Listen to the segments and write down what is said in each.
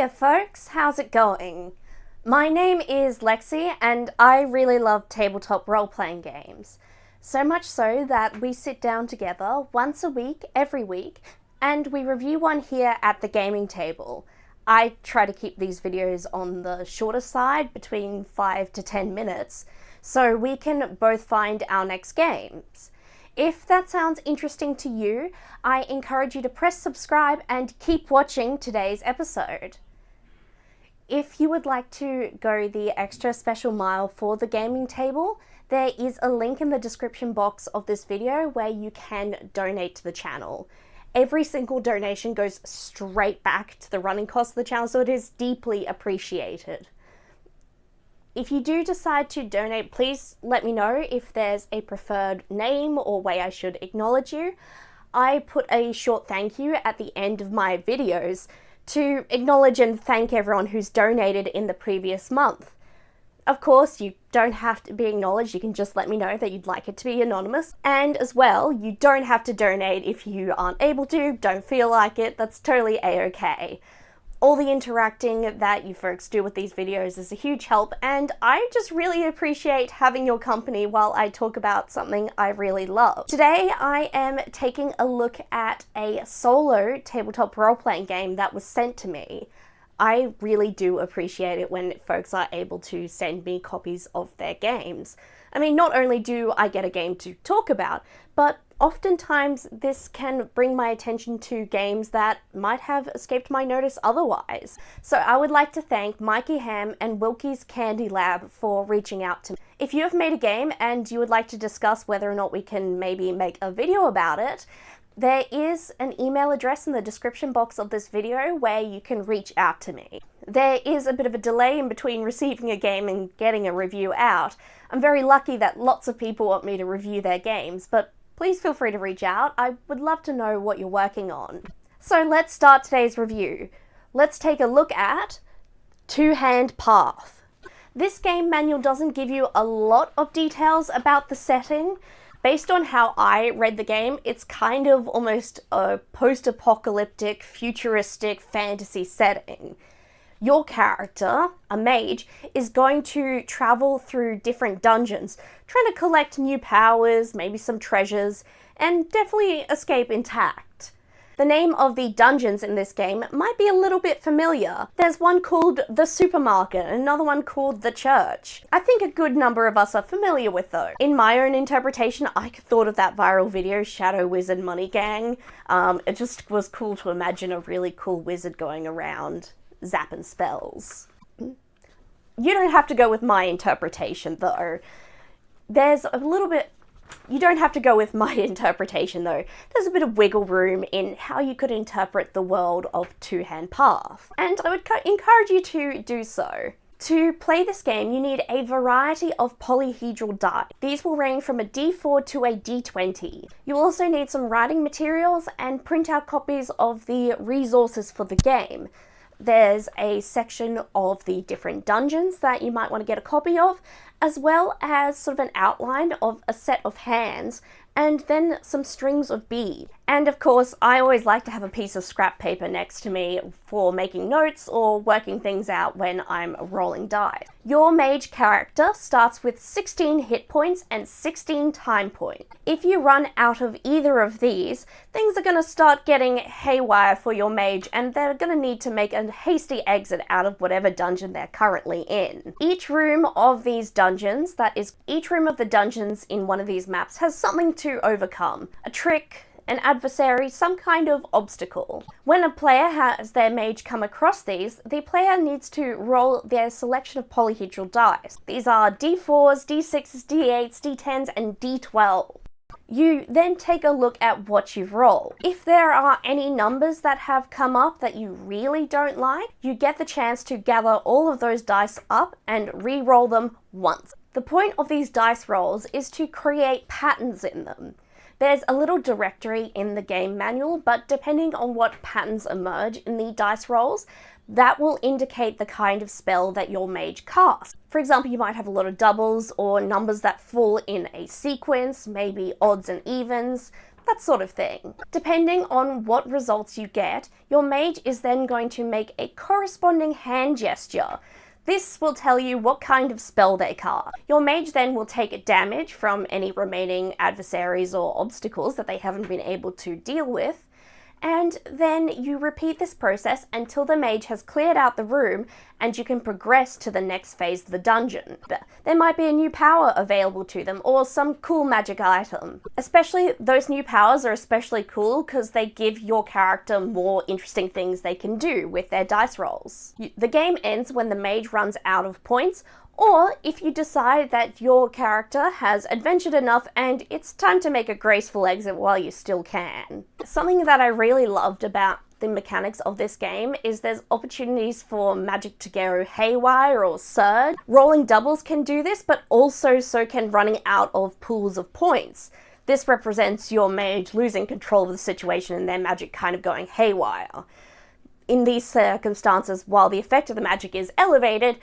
Hiya folks, how's it going? My name is Lexi and I really love tabletop role-playing games. So much so that we sit down together once a week, every week, and we review one here at the gaming table. I try to keep these videos on the shorter side, between 5 to 10 minutes, so we can both find our next games. If that sounds interesting to you, I encourage you to press subscribe and keep watching today's episode. If you would like to go the extra special mile for the gaming table, there is a link in the description box of this video where you can donate to the channel. Every single donation goes straight back to the running costs of the channel, so it is deeply appreciated. If you do decide to donate, please let me know if there's a preferred name or way I should acknowledge you. I put a short thank you at the end of my videos to acknowledge and thank everyone who's donated in the previous month. Of course, you don't have to be acknowledged, you can just let me know that you'd like it to be anonymous. And as well, you don't have to donate if you aren't able to, don't feel like it, that's totally a-okay. All the interacting that you folks do with these videos is a huge help, and I just really appreciate having your company while I talk about something I really love. Today I am taking a look at a solo tabletop role-playing game that was sent to me. I really do appreciate it when folks are able to send me copies of their games. I mean, not only do I get a game to talk about, but oftentimes this can bring my attention to games that might have escaped my notice otherwise. So I would like to thank Mikey Ham and Wilkie's Candy Lab for reaching out to me. If you have made a game and you would like to discuss whether or not we can maybe make a video about it, there is an email address in the description box of this video where you can reach out to me. There is a bit of a delay in between receiving a game and getting a review out. I'm very lucky that lots of people want me to review their games, but please feel free to reach out. I would love to know what you're working on. So let's start today's review. Let's take a look at Two Hand Path. This game manual doesn't give you a lot of details about the setting. Based on how I read the game, it's kind of almost a post-apocalyptic, futuristic fantasy setting. Your character, a mage, is going to travel through different dungeons, trying to collect new powers, maybe some treasures, and definitely escape intact. The name of the dungeons in this game might be a little bit familiar. There's one called the Supermarket, and another one called the Church. I think a good number of us are familiar with those. In my own interpretation, I thought of that viral video, Shadow Wizard Money Gang. It just was cool to imagine a really cool wizard going around zapping spells. You don't have to go with my interpretation though. You don't have to go with my interpretation though. There's a bit of wiggle room in how you could interpret the world of Two Hand Path, and I would encourage you to do so. To play this game, you need a variety of polyhedral die. These will range from a D4 to a D20. You will also need some writing materials and print out copies of the resources for the game. There's a section of the different dungeons that you might want to get a copy of, as well as sort of an outline of a set of hands, and then some strings of beads. And of course, I always like to have a piece of scrap paper next to me for making notes or working things out when I'm rolling dice. Your mage character starts with 16 hit points and 16 time points. If you run out of either of these, things are going to start getting haywire for your mage, and they're going to need to make a hasty exit out of whatever dungeon they're currently in. Each room of these dungeons, each room of the dungeons in one of these maps has something to overcome. A trick, an adversary, some kind of obstacle. When a player has their mage come across these, the player needs to roll their selection of polyhedral dice. These are D4s, D6s, D8s, D10s, and D12. You then take a look at what you've rolled. If there are any numbers that have come up that you really don't like, you get the chance to gather all of those dice up and re-roll them once. The point of these dice rolls is to create patterns in them. There's a little directory in the game manual, but depending on what patterns emerge in the dice rolls, that will indicate the kind of spell that your mage casts. For example, you might have a lot of doubles or numbers that fall in a sequence, maybe odds and evens. that sort of thing. Depending on what results you get, your mage is then going to make a corresponding hand gesture. This will tell you what kind of spell they cast. Your mage then will take damage from any remaining adversaries or obstacles that they haven't been able to deal with, and then you repeat this process until the mage has cleared out the room and you can progress to the next phase of the dungeon. There might be a new power available to them or some cool magic item. Especially those new powers are especially cool because they give your character more interesting things they can do with their dice rolls. The game ends when the mage runs out of points, or if you decide that your character has adventured enough and it's time to make a graceful exit while you still can. Something that I really loved about the mechanics of this game is there's opportunities for magic to go haywire or surge. Rolling doubles can do this, but also so can running out of pools of points. This represents your mage losing control of the situation and their magic kind of going haywire. In these circumstances, while the effect of the magic is elevated,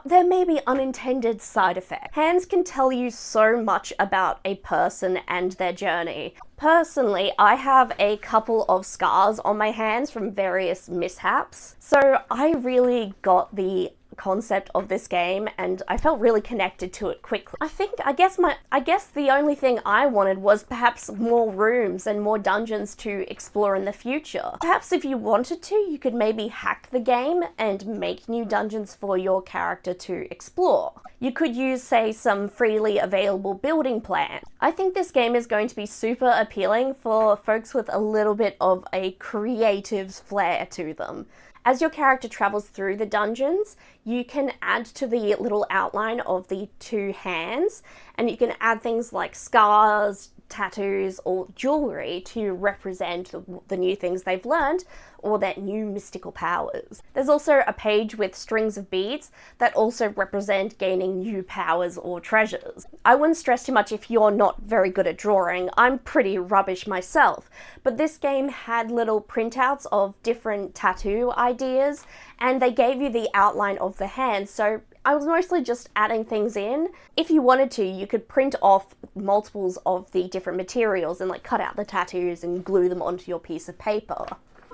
there may be unintended side effects. Hands can tell you so much about a person and their journey. Personally, I have a couple of scars on my hands from various mishaps, so I really got the concept of this game and I felt really connected to it quickly. I guess the only thing I wanted was perhaps more rooms and more dungeons to explore in the future. Perhaps if you wanted to, you could maybe hack the game and make new dungeons for your character to explore. You could use, say, some freely available building plans. I think this game is going to be super appealing for folks with a little bit of a creative flair to them. As your character travels through the dungeons, you can add to the little outline of the two hands, and you can add things like scars, tattoos, or jewelry to represent the new things they've learned or their new mystical powers. There's also a page with strings of beads that also represent gaining new powers or treasures. I wouldn't stress too much if you're not very good at drawing. I'm pretty rubbish myself, but this game had little printouts of different tattoo ideas, and they gave you the outline of the hand, so I was mostly just adding things in. If you wanted to, you could print off multiples of the different materials and cut out the tattoos and glue them onto your piece of paper.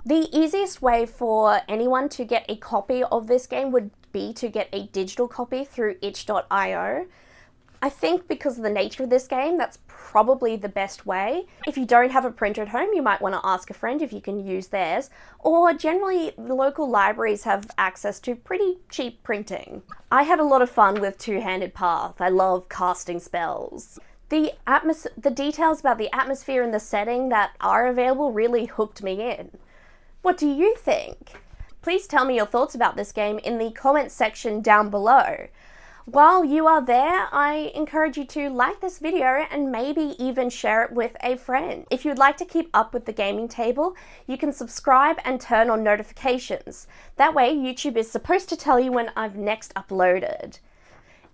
The easiest way for anyone to get a copy of this game would be to get a digital copy through itch.io. I think because of the nature of this game, that's probably the best way. If you don't have a printer at home, you might want to ask a friend if you can use theirs, or generally the local libraries have access to pretty cheap printing. I had a lot of fun with Two-Handed Path. I love casting spells. The details about the atmosphere and the setting that are available really hooked me in. What do you think? Please tell me your thoughts about this game in the comments section down below. While you are there, I encourage you to like this video and maybe even share it with a friend. If you'd like to keep up with the gaming table, you can subscribe and turn on notifications. That way, YouTube is supposed to tell you when I've next uploaded.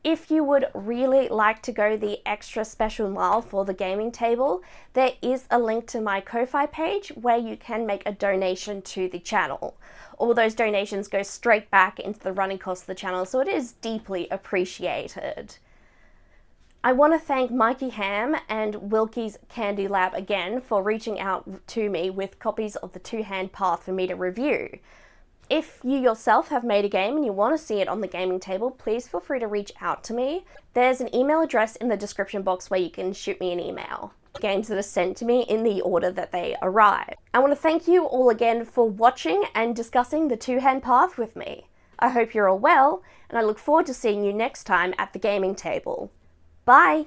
If you would really like to go the extra special mile for the gaming table, there is a link to my Ko-Fi page where you can make a donation to the channel. All those donations go straight back into the running costs of the channel, so it is deeply appreciated. I want to thank Mikey Ham and Wilkie's Candy Lab again for reaching out to me with copies of the Two-Hand Path for me to review. If you yourself have made a game and you want to see it on the gaming table, please feel free to reach out to me. There's an email address in the description box where you can shoot me an email. Games that are sent to me in the order that they arrive. I want to thank you all again for watching and discussing the Two-Hand Path with me. I hope you're all well, and I look forward to seeing you next time at the gaming table. Bye!